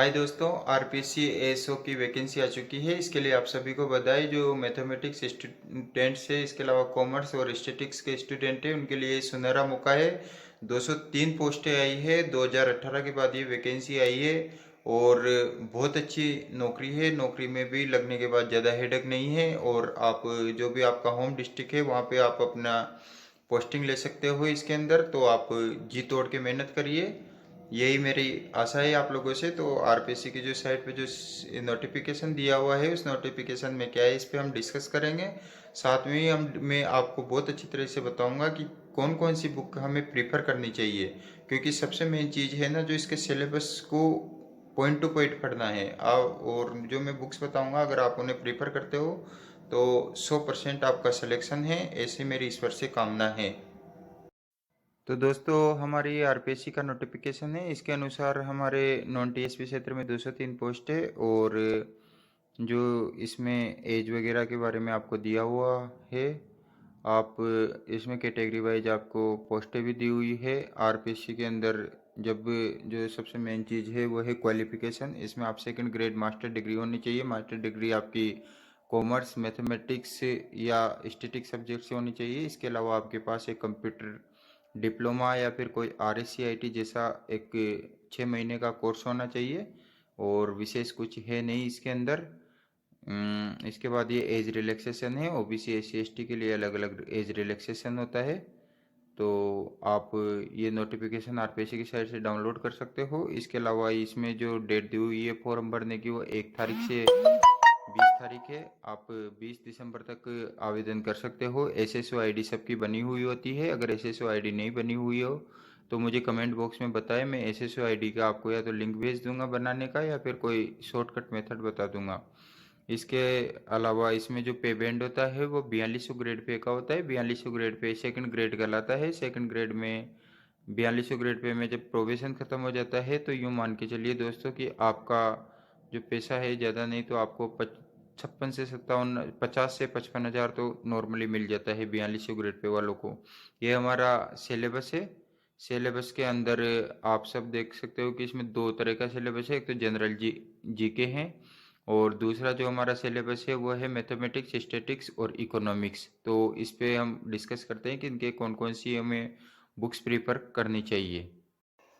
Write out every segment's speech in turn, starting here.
हाय दोस्तों, RPC ASO की vacancy आ चुकी है। इसके लिए आप सभी को बधाई। जो मैथमेटिक्स स्टूडेंट्स है, इसके अलावा कॉमर्स और स्टैटिक्स के स्टूडेंट हैं, उनके लिए सुनहरा मौका है। 203 पोस्टें आई है। 2018 के बाद ये वैकेंसी आई है और बहुत अच्छी नौकरी है। नौकरी में भी लगने के बाद ज़्यादा हेडेक नहीं है और आप जो भी आपका होम डिस्ट्रिक्ट है वहाँ पे आप अपना पोस्टिंग ले सकते हो। इसके अंदर तो आप जी तोड़ के मेहनत करिए, यही मेरी आशा है आप लोगों से। तो आरपीसी की जो साइट पे जो नोटिफिकेशन दिया हुआ है, उस नोटिफिकेशन में क्या है इस पे हम डिस्कस करेंगे। साथ में ही मैं आपको बहुत अच्छी तरह से बताऊंगा कि कौन कौन सी बुक हमें प्रीफर करनी चाहिए, क्योंकि सबसे मेन चीज़ है ना, जो इसके सिलेबस को पॉइंट टू पॉइंट पढ़ना है। और जो मैं बुक्स बताऊंगा, अगर आप उन्हें प्रीफर करते हो तो 100% आपका सिलेक्शन है, ऐसी मेरी ईश्वर से कामना है। तो दोस्तों, हमारी आरपीएससी का नोटिफिकेशन है। इसके अनुसार हमारे नॉन टीएसपी क्षेत्र में 203 पोस्ट है और जो इसमें एज वगैरह के बारे में आपको दिया हुआ है। आप इसमें कैटेगरी वाइज आपको पोस्टें भी दी हुई है आरपीएससी के अंदर। जब जो सबसे मेन चीज़ है वो है क्वालिफिकेशन। इसमें आप सेकंड ग्रेड मास्टर डिग्री होनी चाहिए। मास्टर डिग्री आपकी कॉमर्स, मैथमेटिक्स या स्टैटिक सब्जेक्ट से होनी चाहिए। इसके अलावा आपके पास एक कंप्यूटर डिप्लोमा या फिर कोई RSCIT जैसा एक 6 महीने का कोर्स होना चाहिए और विशेष कुछ है नहीं इसके अंदर। इसके बाद ये एज रिलैक्सेशन है। OBC SC ST के लिए अलग अलग एज रिलैक्सेशन होता है। तो आप ये नोटिफिकेशन आरपीएससी की साइट से डाउनलोड कर सकते हो। इसके अलावा इसमें जो डेट दी हुई है फॉर्म भरने की, वो 1 तारीख से 20 तारीख है। आप 20 दिसंबर तक आवेदन कर सकते हो। SSO ID सबकी बनी हुई होती है। अगर SSO ID नहीं बनी हुई हो तो मुझे कमेंट बॉक्स में बताएं। मैं SSO ID का आपको या तो लिंक भेज दूंगा बनाने का, या फिर कोई शॉर्टकट मेथड बता दूंगा। इसके अलावा इसमें जो पे बैंड होता है वो 4200 ग्रेड पे का होता है। 4200 ग्रेड पे सेकंड ग्रेड कहलाता है। सेकंड ग्रेड में 4200 ग्रेड पे में जब प्रोबेशन ख़त्म हो जाता है तो यूँ मान के चलिए दोस्तों कि आपका जो पैसा है ज़्यादा नहीं तो आपको 56 से 57, 50 से 55 हज़ार तो नॉर्मली मिल जाता है 4200 ग्रेड पे वालों को। ये हमारा सिलेबस है। सिलेबस के अंदर आप सब देख सकते हो कि इसमें दो तरह का सिलेबस है। एक तो जनरल जीके हैं और दूसरा जो हमारा सिलेबस है वो है मैथमेटिक्स, स्टैटिक्स और इकोनॉमिक्स। तो इस पे हम डिस्कस करते हैं कि इनके कौन कौन सी हमें बुक्स प्रीफर करनी चाहिए।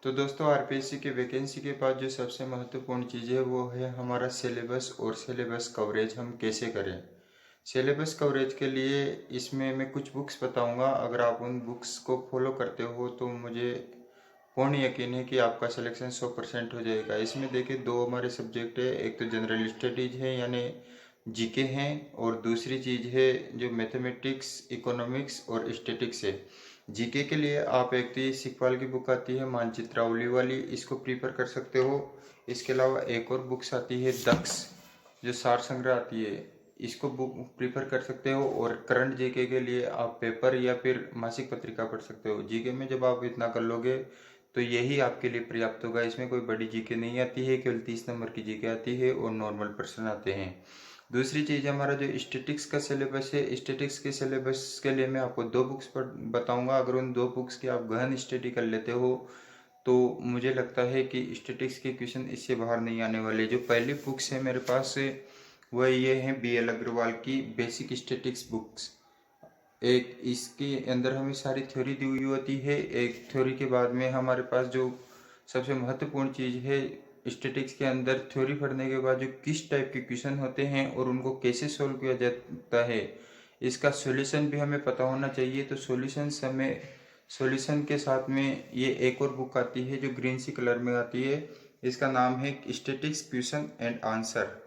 तो दोस्तों, आरपीएससी की वैकेंसी के बाद जो सबसे महत्वपूर्ण चीज़ है वो है हमारा सिलेबस और सिलेबस कवरेज हम कैसे करें। सिलेबस कवरेज के लिए इसमें मैं कुछ बुक्स बताऊंगा। अगर आप उन बुक्स को फॉलो करते हो तो मुझे पूर्ण यकीन है कि आपका सिलेक्शन 100% हो जाएगा। इसमें देखिए, दो हमारे सब्जेक्ट है। एक तो जनरल स्टडीज है यानी जीके हैं, और दूसरी चीज़ है जो मैथमेटिक्स, इकोनॉमिक्स और स्टैटिक्स है। जीके के लिए आप एक तो ये सिखवाल की बुक आती है मानचित्रावली वाली, इसको प्रीफर कर सकते हो। इसके अलावा एक और बुक्स आती है दक्ष, जो सार संग्रह आती है, इसको बुक प्रीफर कर सकते हो। और करंट जीके के लिए आप पेपर या फिर मासिक पत्रिका पढ़ सकते हो। जीके में जब आप इतना कर लोगे तो यही आपके लिए पर्याप्त होगा। इसमें कोई बड़ी जीके नहीं आती है, केवल 30 नंबर की जीके आती है और नॉर्मल प्रश्न आते हैं। दूसरी चीज़, हमारा जो स्टैटिक्स का सिलेबस है, स्टैटिक्स के सिलेबस के लिए मैं आपको दो बुक्स पर बताऊंगा। अगर उन दो बुक्स की आप गहन स्टडी कर लेते हो तो मुझे लगता है कि स्टैटिक्स के क्वेश्चन इससे बाहर नहीं आने वाले। जो पहली बुक्स है मेरे पास वह ये है BL अग्रवाल की बेसिक स्टैटिक्स बुक्स। एक इसके अंदर हमें सारी थ्योरी दी हुई होती है। एक थ्योरी के बाद में हमारे पास जो सबसे महत्वपूर्ण चीज़ है स्टैटिक्स के अंदर, थ्योरी पढ़ने के बाद जो किस टाइप के क्वेश्चन होते हैं और उनको कैसे सोल्व किया जाता है, इसका सॉल्यूशन भी हमें पता होना चाहिए। तो सॉल्यूशन के साथ में ये एक और बुक आती है जो ग्रीन सी कलर में आती है। इसका नाम है स्टैटिक्स क्वेश्चन एंड आंसर।